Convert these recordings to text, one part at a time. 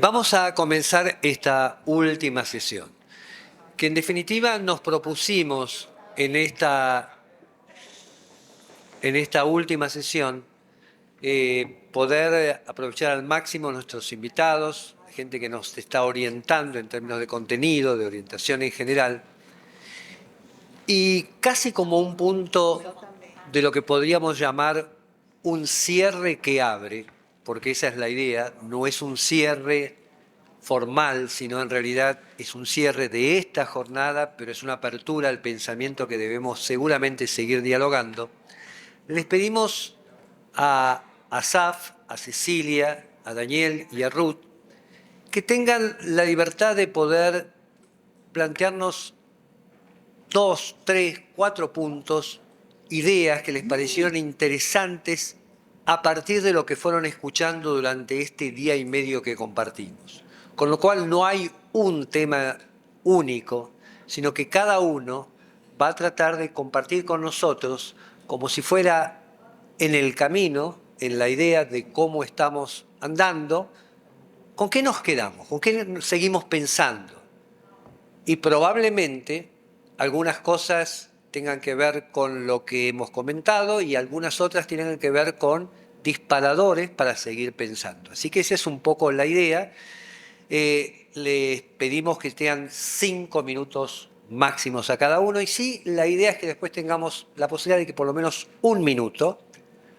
Vamos a comenzar esta última sesión, que en definitiva nos propusimos en esta última sesión poder aprovechar al máximo nuestros invitados, gente que nos está orientando en términos de contenido, de orientación en general, y casi como un punto de lo que podríamos llamar un cierre que abre, porque esa es la idea, no es un cierre formal, sino en realidad es un cierre de esta jornada, pero es una apertura al pensamiento que debemos seguramente seguir dialogando. Les pedimos a Assaf, a Cecília, a Daniel y a Ruth que tengan la libertad de poder plantearnos 2, 3, 4 puntos, ideas que les parecieron interesantes a partir de lo que fueron escuchando durante este día y medio que compartimos. Con lo cual no hay un tema único, sino que cada uno va a tratar de compartir con nosotros como si fuera en el camino, en la idea de cómo estamos andando, con qué nos quedamos, con qué seguimos pensando. Y probablemente algunas cosas tengan que ver con lo que hemos comentado y algunas otras tienen que ver con disparadores para seguir pensando. Así que esa es un poco la idea. Les pedimos que tengan 5 minutos máximos a cada uno y sí, la idea es que después tengamos la posibilidad de que por lo menos 1 minuto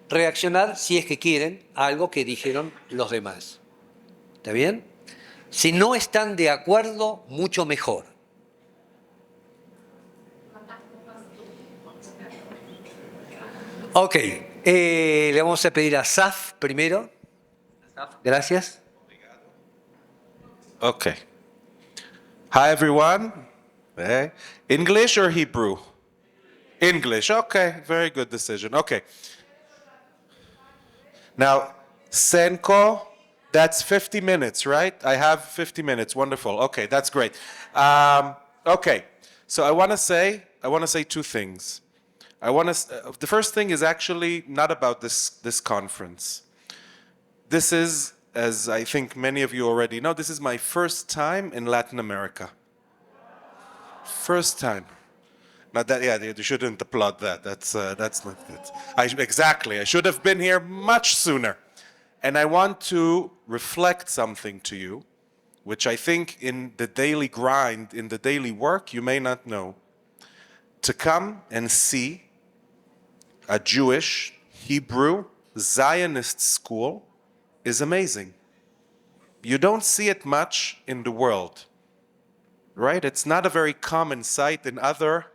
reaccionar, si es que quieren, a algo que dijeron los demás. ¿Está bien? Si no están de acuerdo, mucho mejor. Ok, le vamos a pedir a Assaf primero. Gracias. Okay. Hi, everyone. Hey. English or Hebrew? English. Okay, very good decision. Okay. Now, Senko, that's 50 minutes, right? I have 50 minutes. Wonderful. Okay, that's great. Okay, so I want to say 2 things. The first thing is actually not about this conference. This is, as I think many of you already know, this is my first time in Latin America. First time. Now that, yeah, you shouldn't applaud that. That's not good. Exactly. I should have been here much sooner. And I want to reflect something to you, which I think in the daily grind, in the daily work, you may not know. To come and see a Jewish, Hebrew, Zionist school is amazing. You don't see it much in the world, right? It's not a very common sight in other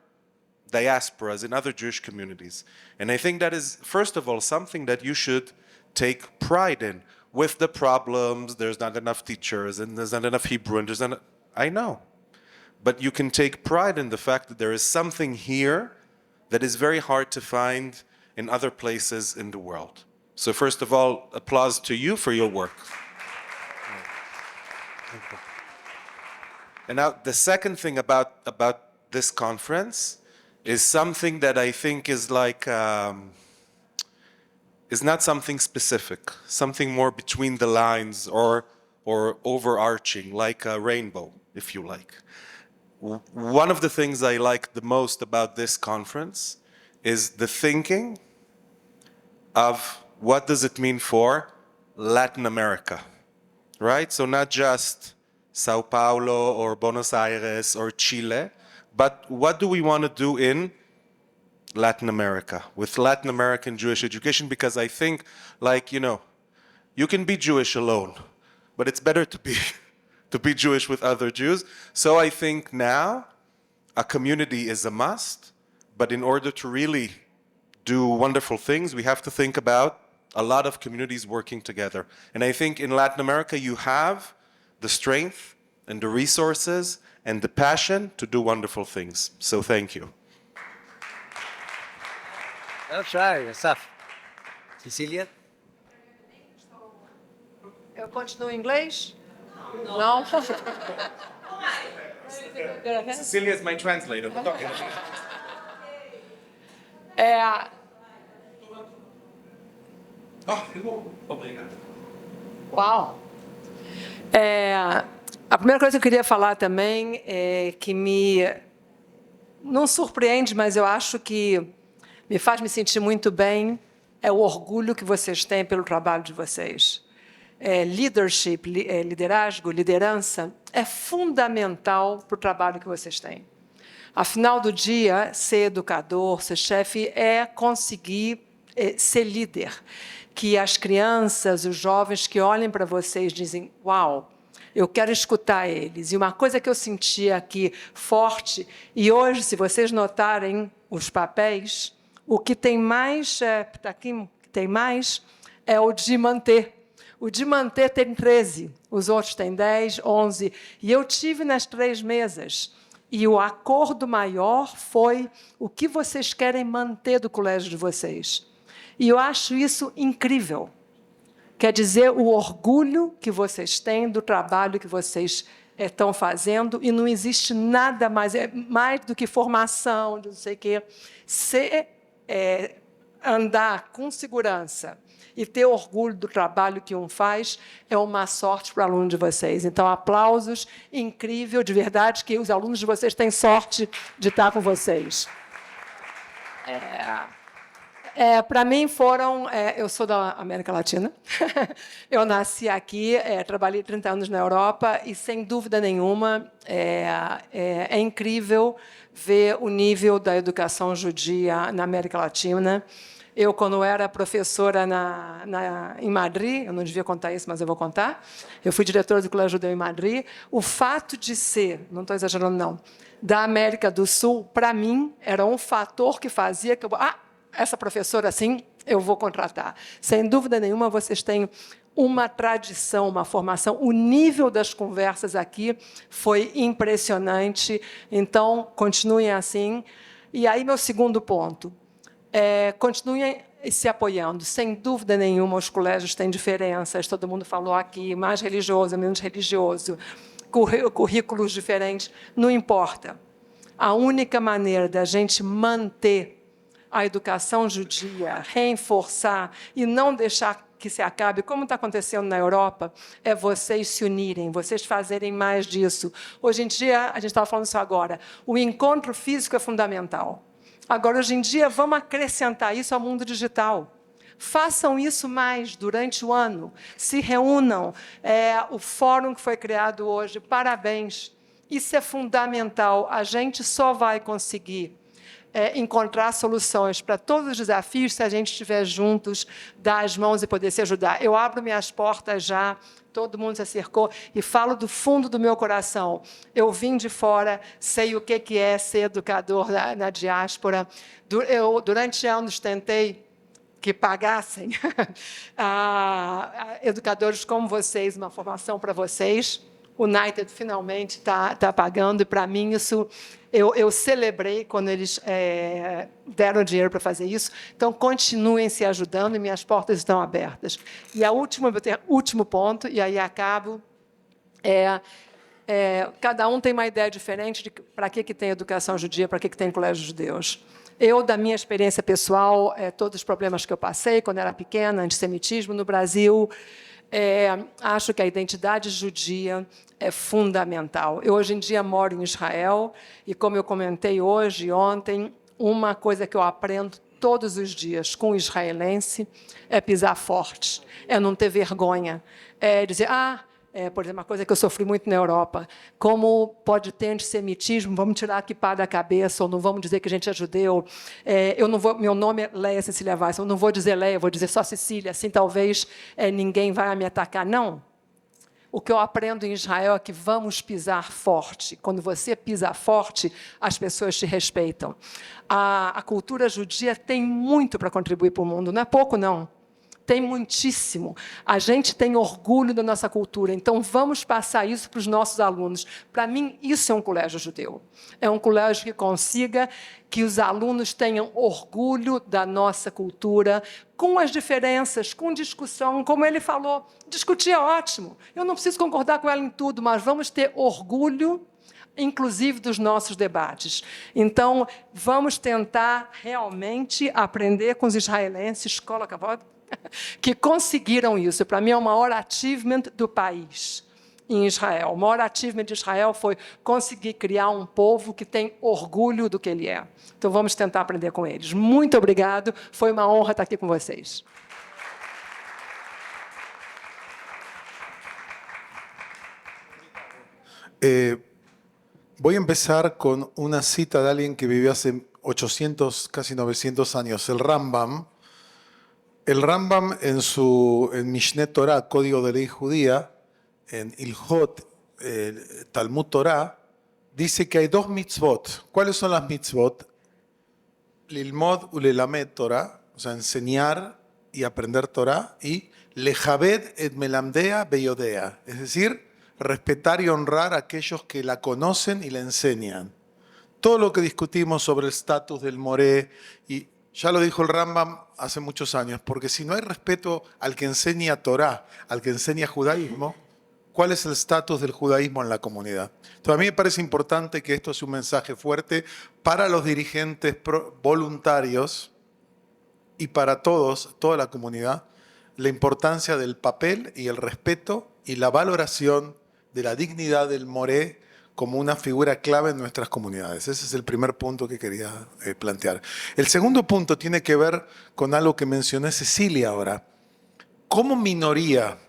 diasporas, in other Jewish communities. And I think that is, first of all, something that you should take pride in. With the problems, there's not enough teachers, and there's not enough Hebrew, and there's not, I know. But you can take pride in the fact that there is something here that is very hard to find in other places in the world. So first of all, applause to you for your work. And now the second thing about this conference is something that I think is like, is not something specific, something more between the lines or overarching, like a rainbow, if you like. One of the things I like the most about this conference is the thinking of what does it mean for Latin America, right? So not just Sao Paulo or Buenos Aires or Chile, but what do we want to do in Latin America with Latin American Jewish education? Because I think, like, you can be Jewish alone, but it's better to be Jewish with other Jews. So I think now a community is a must, but in order to really do wonderful things, we have to think about a lot of communities working together. And I think in Latin America, you have the strength and the resources and the passion to do wonderful things. So thank you. That's right, Assaf. Cecília? Eu continuo em inglês? Não? Cecília is my translator. Uau! A primeira coisa que eu queria falar também é que não surpreende, mas eu acho que me faz me sentir muito bem, é o orgulho que vocês têm pelo trabalho de vocês. Leadership, liderança, é fundamental para o trabalho que vocês têm. Afinal do dia, ser educador, ser chefe, é conseguir ser líder. Que as crianças, os jovens que olhem para vocês dizem, uau, eu quero escutar eles. E uma coisa que eu senti aqui forte, e hoje, se vocês notarem os papéis, o que tem mais, é o de manter. O de manter tem 13, os outros têm 10, 11. E eu tive nas 3 mesas. E o acordo maior foi o que vocês querem manter do colégio de vocês. E eu acho isso incrível. Quer dizer, o orgulho que vocês têm do trabalho que vocês estão fazendo, e não existe nada mais, mais do que formação, de não sei o quê. Andar com segurança e ter orgulho do trabalho que um faz é uma sorte para o aluno de vocês. Então, aplausos, incrível, de verdade, que os alunos de vocês têm sorte de estar com vocês. Para mim, eu sou da América Latina, eu nasci aqui, trabalhei 30 anos na Europa, e, sem dúvida nenhuma, é incrível ver o nível da educação judia na América Latina. Eu, quando era professora em Madrid, eu não devia contar isso, mas eu vou contar, eu fui diretora do Colégio Judeu em Madrid, o fato de ser, não estou exagerando não, da América do Sul, para mim, era um fator que fazia que eu... essa professora, assim, eu vou contratar. Sem dúvida nenhuma, vocês têm uma tradição, uma formação. O nível das conversas aqui foi impressionante. Então, continuem assim. E aí, meu segundo ponto. Continuem se apoiando. Sem dúvida nenhuma, os colégios têm diferenças. Todo mundo falou aqui, mais religioso, menos religioso, currículos diferentes. Não importa. A única maneira da gente manter a educação judia, reforçar e não deixar que se acabe, como está acontecendo na Europa, é vocês se unirem, vocês fazerem mais disso. Hoje em dia, a gente estava falando isso agora, o encontro físico é fundamental. Agora, hoje em dia, vamos acrescentar isso ao mundo digital. Façam isso mais durante o ano. Se reúnam. O fórum que foi criado hoje, parabéns. Isso é fundamental. A gente só vai conseguir encontrar soluções para todos os desafios se a gente estiver juntos, dar as mãos e poder se ajudar. Eu abro minhas portas já, todo mundo se acercou, e falo do fundo do meu coração. Eu vim de fora, sei o que é ser educador na diáspora. Eu, durante anos, tentei que pagassem educadores como vocês, uma formação para vocês. O United finalmente está pagando, e, para mim, isso... Eu celebrei quando eles deram dinheiro para fazer isso. Então, continuem se ajudando, e minhas portas estão abertas. E último ponto, e aí acabo, cada um tem uma ideia diferente de para que tem educação judia, para que tem colégios judeus. Eu, da minha experiência pessoal, todos os problemas que eu passei quando era pequena, antissemitismo no Brasil, acho que a identidade judia é fundamental. Eu, hoje em dia, moro em Israel, e, como eu comentei hoje e ontem, uma coisa que eu aprendo todos os dias com o israelense é pisar forte, é não ter vergonha, é dizer, por exemplo, uma coisa que eu sofri muito na Europa, como pode ter antissemitismo, vamos tirar a kippá da cabeça, ou não vamos dizer que a gente é judeu. Meu nome é Cecília Waisman, eu não vou dizer Leia, vou dizer só Cecília, assim talvez ninguém vai me atacar. Não. O que eu aprendo em Israel é que vamos pisar forte. Quando você pisa forte, as pessoas te respeitam. A cultura judia tem muito para contribuir para o mundo, não é pouco, não. Tem muitíssimo. A gente tem orgulho da nossa cultura, então vamos passar isso para os nossos alunos. Para mim, isso é um colégio judeu. É um colégio que consiga que os alunos tenham orgulho da nossa cultura, com as diferenças, com discussão, como ele falou. Discutir é ótimo. Eu não preciso concordar com ela em tudo, mas vamos ter orgulho, inclusive, dos nossos debates. Então, vamos tentar realmente aprender com os israelenses, que conseguiram isso. Para mim, é o maior achievement do país. em Israel. O maior achievement de Israel foi conseguir criar um povo que tem orgulho do que ele é. Então, vamos tentar aprender com eles. Muito obrigado. Foi uma honra estar aqui com vocês. Voy a empezar con una cita de alguien que vivió hace 800, casi 900 años, el Rambam. El Rambam en Mishneh Torah, Código de Ley Judía, en Ilhot, Talmud Torah, dice que hay dos mitzvot. ¿Cuáles son las mitzvot? Lilmod ulelamed Torah, o sea, enseñar y aprender Torah, y lejabed et melamdea beyodea, es decir, respetar y honrar a aquellos que la conocen y la enseñan. Todo lo que discutimos sobre el estatus del moré, y ya lo dijo el Rambam hace muchos años, porque si no hay respeto al que enseña Torah, al que enseña judaísmo, ¿cuál es el estatus del judaísmo en la comunidad? Entonces a mí me parece importante que esto sea un mensaje fuerte para los dirigentes voluntarios y para todos, toda la comunidad, la importancia del papel y el respeto y la valoración de la dignidad del moré como una figura clave en nuestras comunidades. Ese es el primer punto que quería plantear. El segundo punto tiene que ver con algo que mencioné Cecília ahora. Como minoría,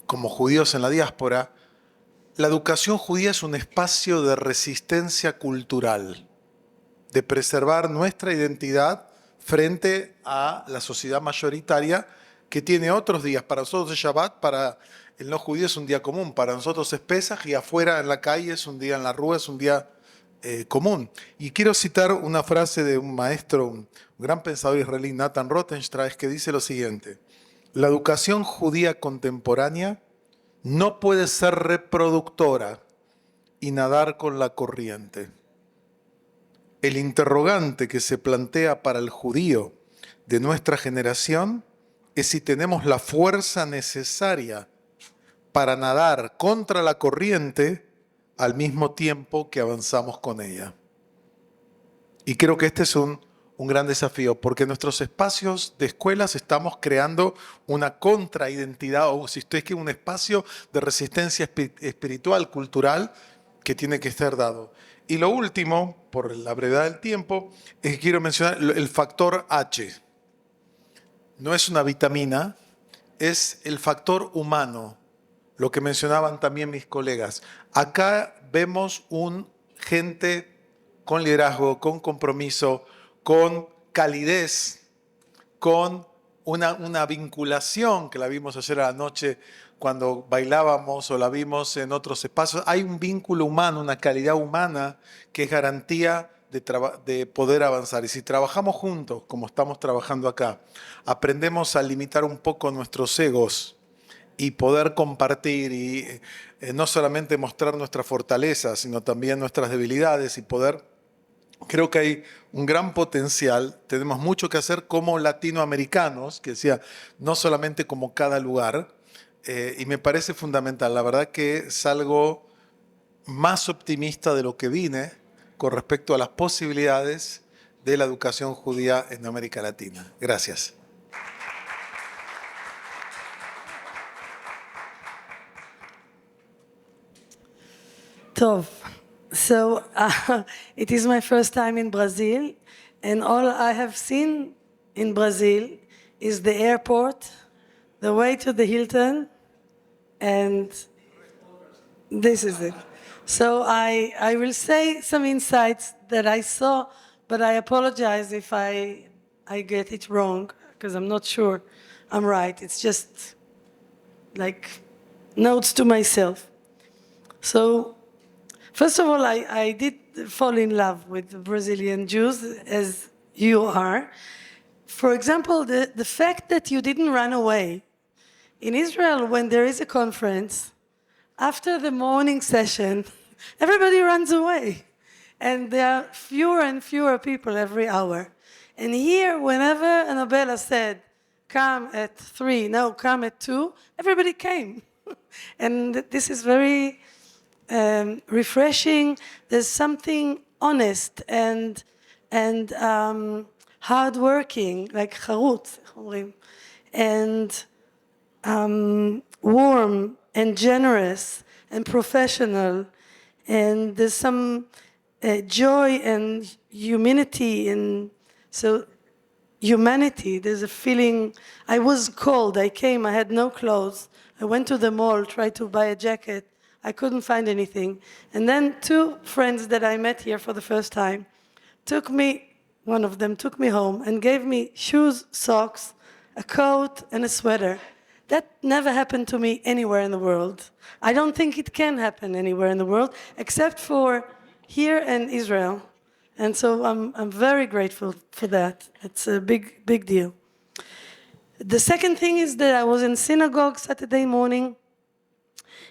como judíos en la diáspora, la educación judía es un espacio de resistencia cultural, de preservar nuestra identidad frente a la sociedad mayoritaria que tiene otros días. Para nosotros es Shabbat, para el no judío es un día común, para nosotros es Pesaj y afuera en la calle es un día, en la rúa es un día común. Y quiero citar una frase de un maestro, un gran pensador israelí, Nathan Rothenstrauss, que dice lo siguiente: la educación judía contemporánea no puede ser reproductora y nadar con la corriente. El interrogante que se plantea para el judío de nuestra generación es si tenemos la fuerza necesaria para nadar contra la corriente al mismo tiempo que avanzamos con ella. Y creo que este es un gran desafío, porque en nuestros espacios de escuelas estamos creando una contraidentidad, o si usted quiere, un espacio de resistencia espiritual, cultural, que tiene que ser dado. Y lo último, por la brevedad del tiempo, es que quiero mencionar el factor H. No es una vitamina, es el factor humano, lo que mencionaban también mis colegas. Acá vemos gente con liderazgo, con compromiso, con calidez, con una vinculación, que la vimos ayer a la noche cuando bailábamos o la vimos en otros espacios. Hay un vínculo humano, una calidad humana que es garantía de poder avanzar. Y si trabajamos juntos, como estamos trabajando acá, aprendemos a limitar un poco nuestros egos y poder compartir y no solamente mostrar nuestras fortalezas, sino también nuestras debilidades y poder. Creo que hay un gran potencial, tenemos mucho que hacer como latinoamericanos, que decía, no solamente como cada lugar, y me parece fundamental. La verdad que salgo más optimista de lo que vine con respecto a las posibilidades de la educación judía en América Latina. Gracias. Tov. So it is my first time in Brazil, and all I have seen in Brazil is the airport, the way to the Hilton, and this is it. So I will say some insights that I saw, but I apologize if I get it wrong, because I'm not sure I'm right. It's just like notes to myself. So first of all, I did fall in love with the Brazilian Jews, as you are. For example, the fact that you didn't run away. In Israel, when there is a conference, after the morning session, everybody runs away. And there are fewer and fewer people every hour. And here, whenever Annabella said, come at 3, no, come at 2, everybody came. And this is very refreshing. There's something honest and hardworking, like charut, and warm and generous and professional, and there's some joy and humanity, and so humanity. There's a feeling. I was cold. I came. I had no clothes. I went to the mall, tried to buy a jacket. I couldn't find anything. And then two friends that I met here for the first time one of them took me home and gave me shoes, socks, a coat, and a sweater. That never happened to me anywhere in the world. I don't think it can happen anywhere in the world, except for here in Israel. And so I'm very grateful for that. It's a big, big deal. The second thing is that I was in synagogue Saturday morning,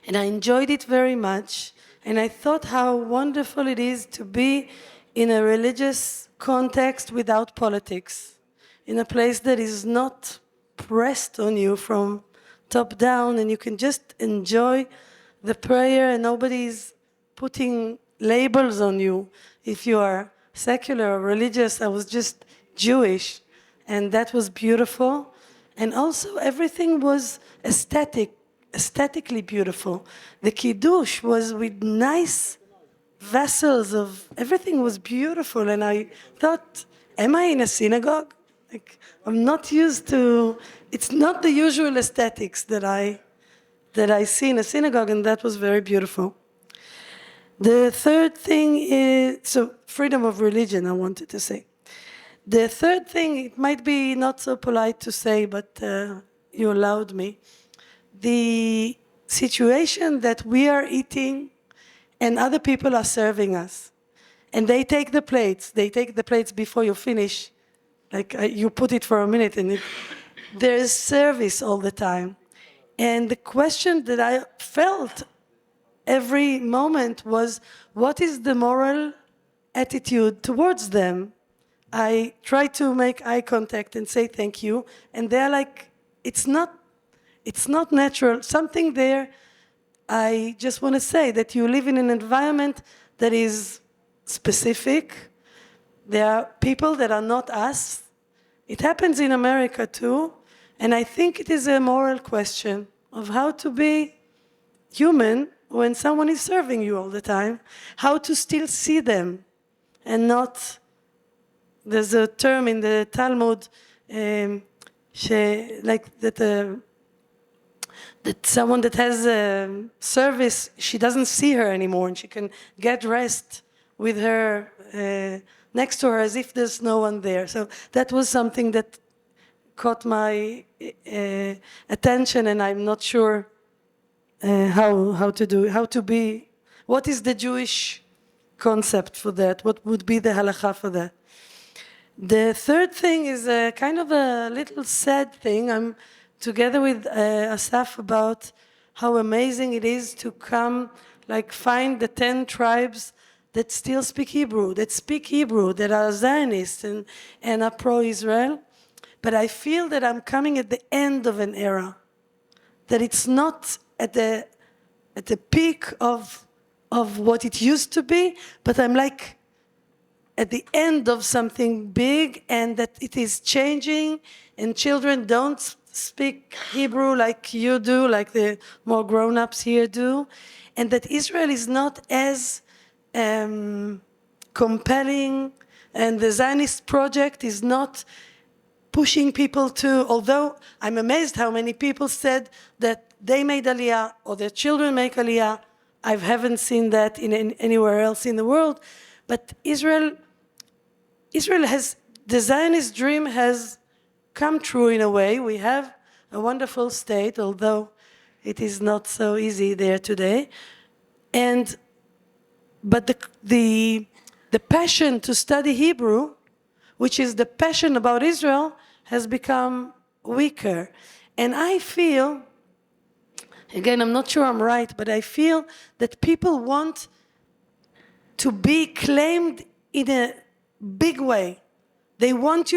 and I enjoyed it very much. And I thought how wonderful it is to be in a religious context without politics, in a place that is not pressed on you from top down, and you can just enjoy the prayer, and nobody's putting labels on you if you are secular or religious. I was just Jewish, and that was beautiful. And also everything was aesthetically beautiful. The Kiddush was with nice vessels of, everything was beautiful, and I thought, am I in a synagogue? Like, I'm not used to, it's not the usual aesthetics that I see in a synagogue, and that was very beautiful. The third thing is, so freedom of religion, I wanted to say. The third thing, it might be not so polite to say, but you allowed me. The situation that we are eating and other people are serving us. And they take the plates before you finish. Like you put it for a minute, and there is service all the time. And the question that I felt every moment was, what is the moral attitude towards them? I try to make eye contact and say thank you, and they're like, it's not natural. Something there, I just want to say that you live in an environment that is specific. There are people that are not us. It happens in America too, and I think it is a moral question of how to be human when someone is serving you all the time, how to still see them and not, there's a term in the Talmud, that someone that has a service, she doesn't see her anymore, and she can get rest with her next to her as if there's no one there. So that was something that caught my attention, and I'm not sure how to be, what is the Jewish concept for that? What would be the halacha for that? The third thing is a kind of a little sad thing. I'm together with Assaf about how amazing it is to come, like find the 10 tribes that still speak Hebrew, that are Zionists and are pro-Israel. But I feel that I'm coming at the end of an era, that it's not at the peak of what it used to be, but I'm like at the end of something big, and that it is changing, and children don't speak Hebrew like you do, like the more grown-ups here do, and that Israel is not as compelling, and the Zionist project is not pushing people to, although I'm amazed how many people said that they made Aliyah or their children make Aliyah. I haven't seen that in anywhere else in the world. But Israel has, the Zionist dream has come true in a way. We have a wonderful state, although it is not so easy there today. But the passion to study Hebrew, which is the passion about Israel, has become weaker. And I feel, again, I'm not sure I'm right, but I feel that people want to be claimed in a big way. They want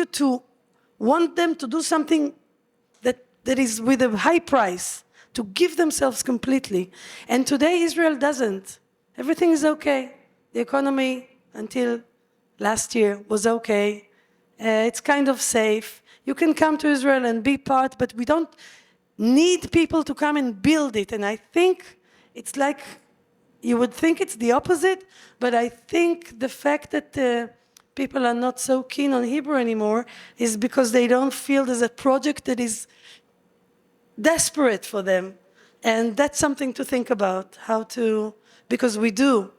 them to do something that is with a high price, to give themselves completely. And today Israel doesn't. Everything is okay. The economy until last year was okay. It's kind of safe. You can come to Israel and be part, but we don't, need people to come and build it. And I think it's like, you would think it's the opposite, but I think the fact that people are not so keen on Hebrew anymore is because they don't feel there's a project that is desperate for them. And that's something to think about, because we do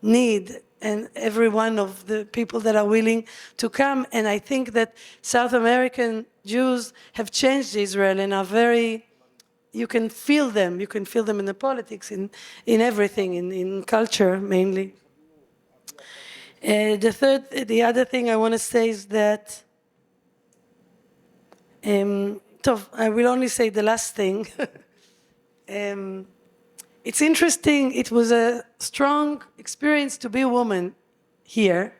need and every one of the people that are willing to come. And I think that South American Jews have changed Israel and are very, you can feel them. You can feel them in the politics, in everything, in culture mainly. The other thing I want to say is that, I will only say the last thing. It's interesting, it was a strong experience to be a woman here,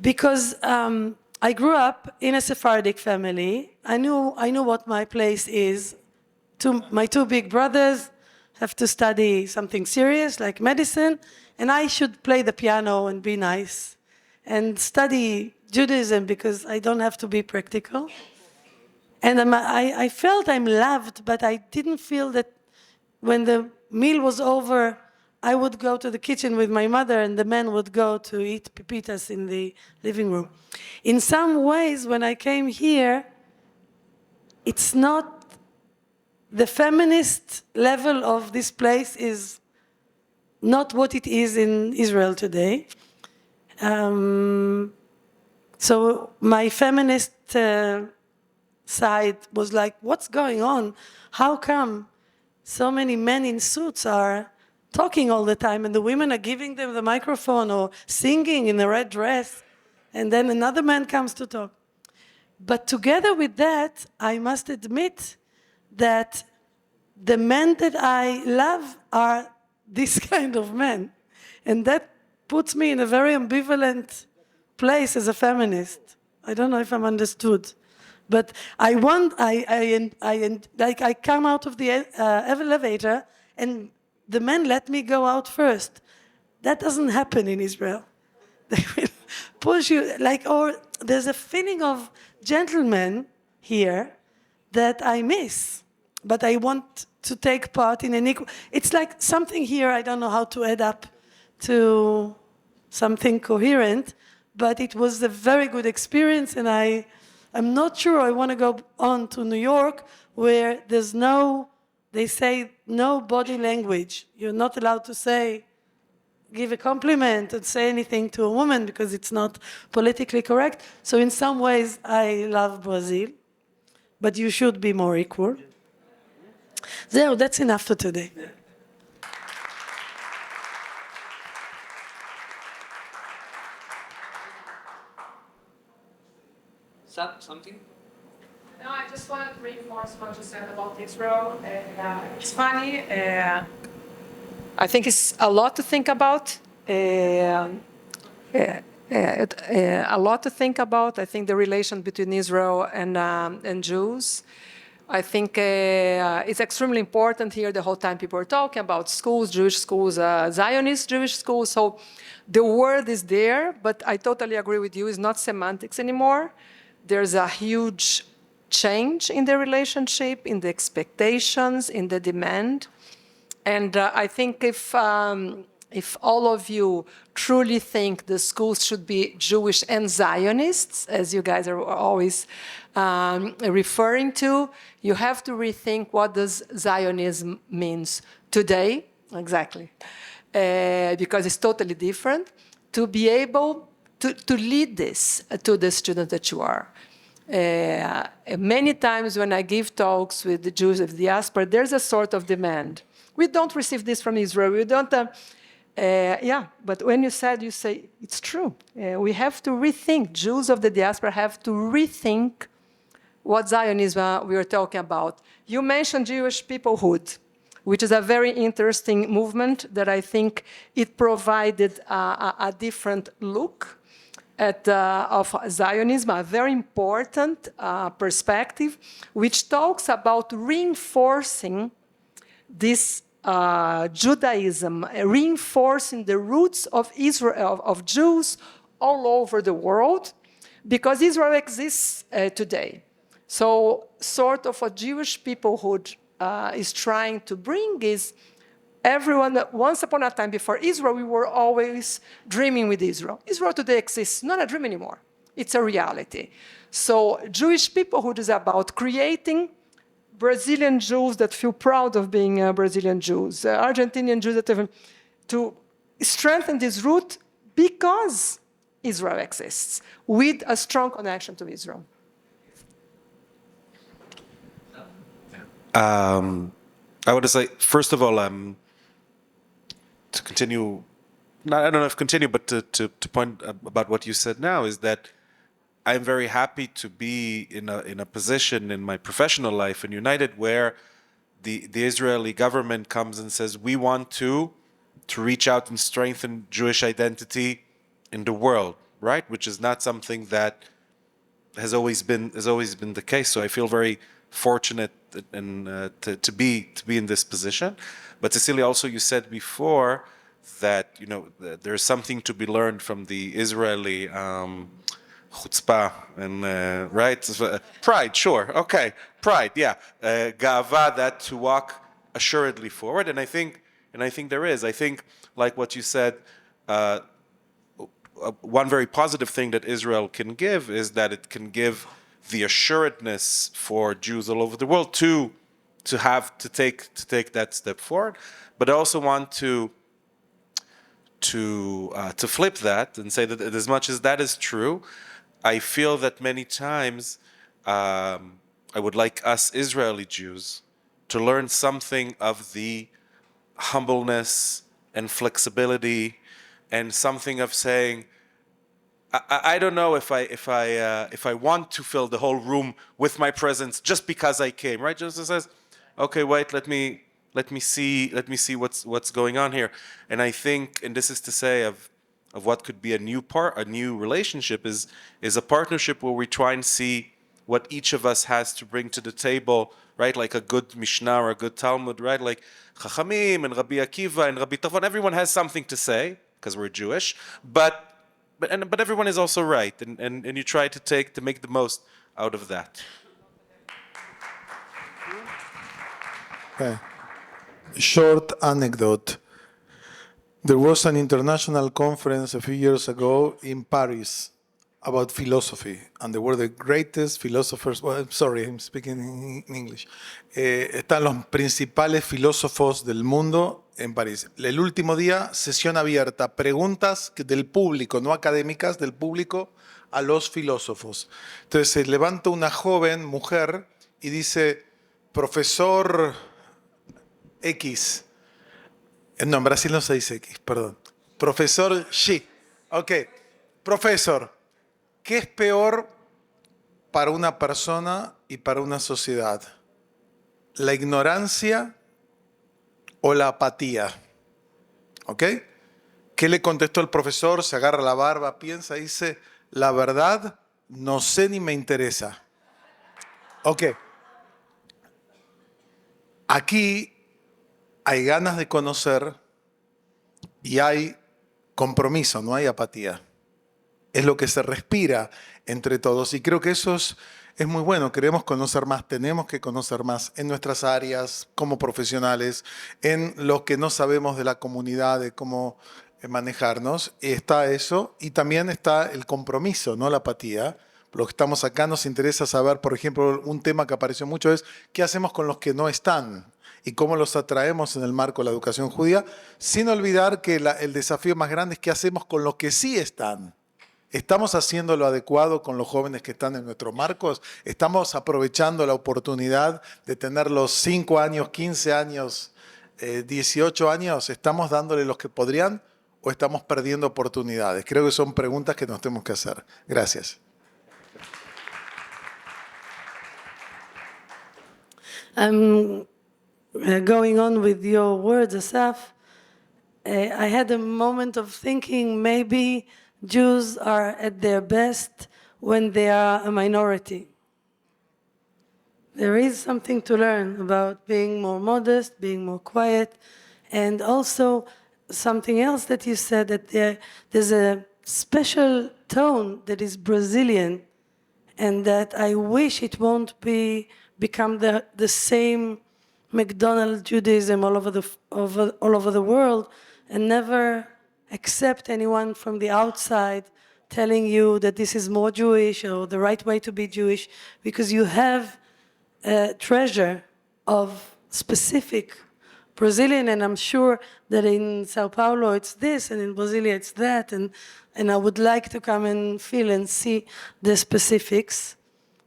because I grew up in a Sephardic family. I knew what my place is. My two big brothers have to study something serious like medicine, and I should play the piano and be nice and study Judaism because I don't have to be practical. And I felt I'm loved, but I didn't feel that when the meal was over, I would go to the kitchen with my mother and the men would go to eat pipitas in the living room. In some ways, when I came here, it's not, the feminist level of this place is not what it is in Israel today. So my feminist side was like, what's going on? How come so many men in suits are talking all the time and the women are giving them the microphone or singing in a red dress, and then another man comes to talk? But together with that, I must admit that the men that I love are this kind of men. And that puts me in a very ambivalent place as a feminist. I don't know if I'm understood. But I come out of the elevator and the men let me go out first. That doesn't happen in Israel. They will push you, or there's a feeling of gentlemen here that I miss, but I want to take part in an equal. It's like something here, I don't know how to add up to something coherent, but it was a very good experience, and I'm not sure I want to go on to New York where there's they say no body language. You're not allowed to give a compliment and say anything to a woman because it's not politically correct. So in some ways, I love Brazil, but you should be more equal. That's enough for today. Something? No, I just wanted to reinforce what you said about Israel. It's funny. I think it's a lot to think about. A lot to think about. I think the relation between Israel and Jews. I think it's extremely important here. The whole time people are talking about schools, Jewish schools, Zionist Jewish schools. So the word is there, but I totally agree with you. It's not semantics anymore. There's a huge change in the relationship, in the expectations, in the demand. And I think if all of you truly think the schools should be Jewish and Zionists, as you guys are always referring to, you have to rethink what does Zionism means today, exactly, because it's totally different, to be able to lead this to the students that you are. Many times when I give talks with the Jews of the diaspora, there's a sort of demand. We don't receive this from Israel. We don't. But when you say it's true. We have to rethink. Jews of the diaspora have to rethink what Zionism we are talking about. You mentioned Jewish peoplehood, which is a very interesting movement that I think it provided a different look of Zionism, a very important perspective, which talks about reinforcing this Judaism, reinforcing the roots of Israel, of Jews all over the world, because Israel exists today. So sort of what Jewish peoplehood is trying to bring is everyone, once upon a time before Israel, we were always dreaming with Israel. Israel today exists, not a dream anymore. It's a reality. So Jewish peoplehood is about creating Brazilian Jews that feel proud of being Brazilian Jews, Argentinian Jews that have, to strengthen this root because Israel exists, with a strong connection to Israel. I would say, first of all, to continue, I don't know if continue, but to point about what you said now is that I'm very happy to be in a position in my professional life in United where the Israeli government comes and says, we want to reach out and strengthen Jewish identity in the world, right? Which is not something that has always been the case. So I feel very fortunate and to be in this position. But Cecília, also you said before that there's something to be learned from the Israeli chutzpah and right, pride, sure, okay, pride, yeah, ga'ava, that to walk assuredly forward, and I think there is. I think, like what you said, one very positive thing that Israel can give is that it can give the assuredness for Jews all over the world to take that step forward. But I also want to flip that and say that as much as that is true, I feel that many times I would like us Israeli Jews to learn something of the humbleness and flexibility and something of saying, I don't know if I want to fill the whole room with my presence just because I came, right? Jesus says, okay, wait, let me see what's going on here. And I think, and this is to say of what could be a new relationship is a partnership where we try and see what each of us has to bring to the table, right? Like a good Mishnah or a good Talmud, right? Like Chachamim and Rabbi Akiva and Rabbi Tavon, everyone has something to say because we're Jewish, but everyone is also right, and you try to make the most out of that. Okay. Short anecdote. There was an international conference a few years ago in Paris about philosophy, and they were the greatest philosophers. Well, I'm sorry, I'm speaking in English. Están los principales filósofos del mundo en París. El último día, sesión abierta, preguntas del público, no académicas, del público a los filósofos. Entonces se levanta una joven mujer y dice, profesor X. No, en Brasil no se dice X, perdón. Profesor Xi. Ok, profesor, ¿qué es peor para una persona y para una sociedad? ¿La ignorancia o la apatía? ¿Ok? ¿Qué le contestó el profesor? Se agarra la barba, piensa y dice, la verdad, no sé ni me interesa. Ok. Aquí hay ganas de conocer y hay compromiso, no hay apatía. Es lo que se respira entre todos y creo que eso es muy bueno. Queremos conocer más, tenemos que conocer más en nuestras áreas como profesionales, en lo que no sabemos de la comunidad, de cómo manejarnos. Está eso y también está el compromiso, no la apatía. Los que estamos acá nos interesa saber, por ejemplo, un tema que apareció mucho es ¿qué hacemos con los que no están? Y cómo los atraemos en el marco de la educación judía, sin olvidar que el desafío más grande es qué hacemos con los que sí están. ¿Estamos haciendo lo adecuado con los jóvenes que están en nuestros marcos? ¿Estamos aprovechando la oportunidad de tener los 5 años, 15 años, 18 años? ¿Estamos dándole los que podrían o estamos perdiendo oportunidades? Creo que son preguntas que nos tenemos que hacer. Gracias. Going on with your words, Assaf, I had a moment of thinking maybe Jews are at their best when they are a minority. There is something to learn about being more modest, being more quiet, and also something else that you said, that there's a special tone that is Brazilian and that I wish it won't become the same McDonald's Judaism all over the world, and never accept anyone from the outside telling you that this is more Jewish or the right way to be Jewish, because you have a treasure of specific Brazilian, and I'm sure that in Sao Paulo it's this, and in Brasilia it's that, and I would like to come and feel and see the specifics.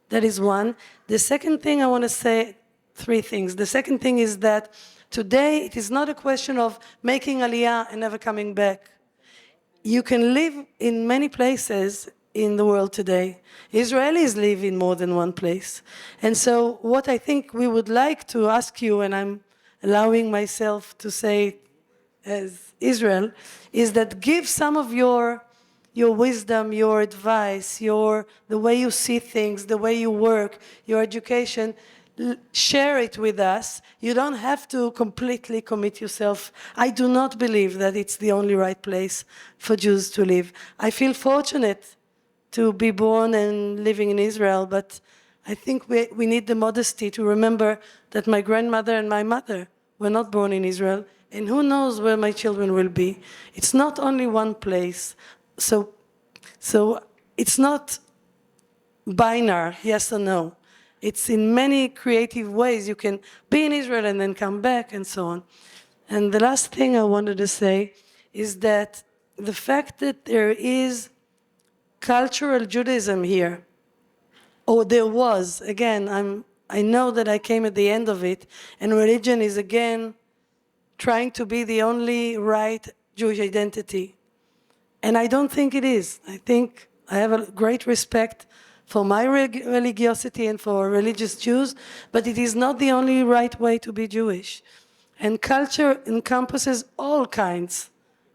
That is one. The second thing I want to say, three things. The second thing is that today it is not a question of making Aliyah and never coming back. You can live in many places in the world today. Israelis live in more than one place. And so what I think we would like to ask you, and I'm allowing myself to say as Israel, is that give some of your wisdom, your advice, the way you see things, the way you work, your education, share it with us. You don't have to completely commit yourself. I do not believe that it's the only right place for Jews to live. I feel fortunate to be born and living in Israel, but I think we need the modesty to remember that my grandmother and my mother were not born in Israel, and who knows where my children will be. It's not only one place. So it's not binary, yes or no. It's in many creative ways. You can be in Israel and then come back and so on. And the last thing I wanted to say is that the fact that there is cultural Judaism here, or there was, again, I know that I came at the end of it, and religion is again trying to be the only right Jewish identity. And I don't think it is. I think I have a great respect for my religiosity and for religious Jews, but it is not the only right way to be Jewish. And culture encompasses all kinds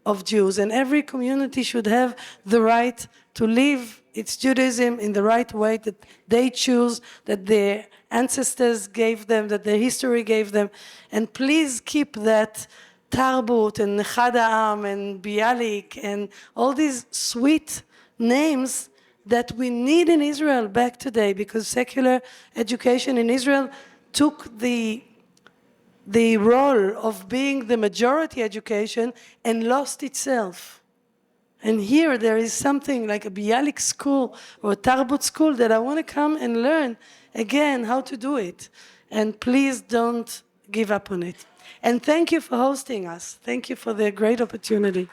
of Jews, and every community should have the right to live its Judaism in the right way that they choose, that their ancestors gave them, that their history gave them. And please keep that Tarbut and Echad Ha'am and Bialik and all these sweet names that we need in Israel back today, because secular education in Israel took the role of being the majority education and lost itself. And here there is something like a Bialik school or a Tarbut school that I want to come and learn again how to do it. And please don't give up on it. And thank you for hosting us. Thank you for the great opportunity.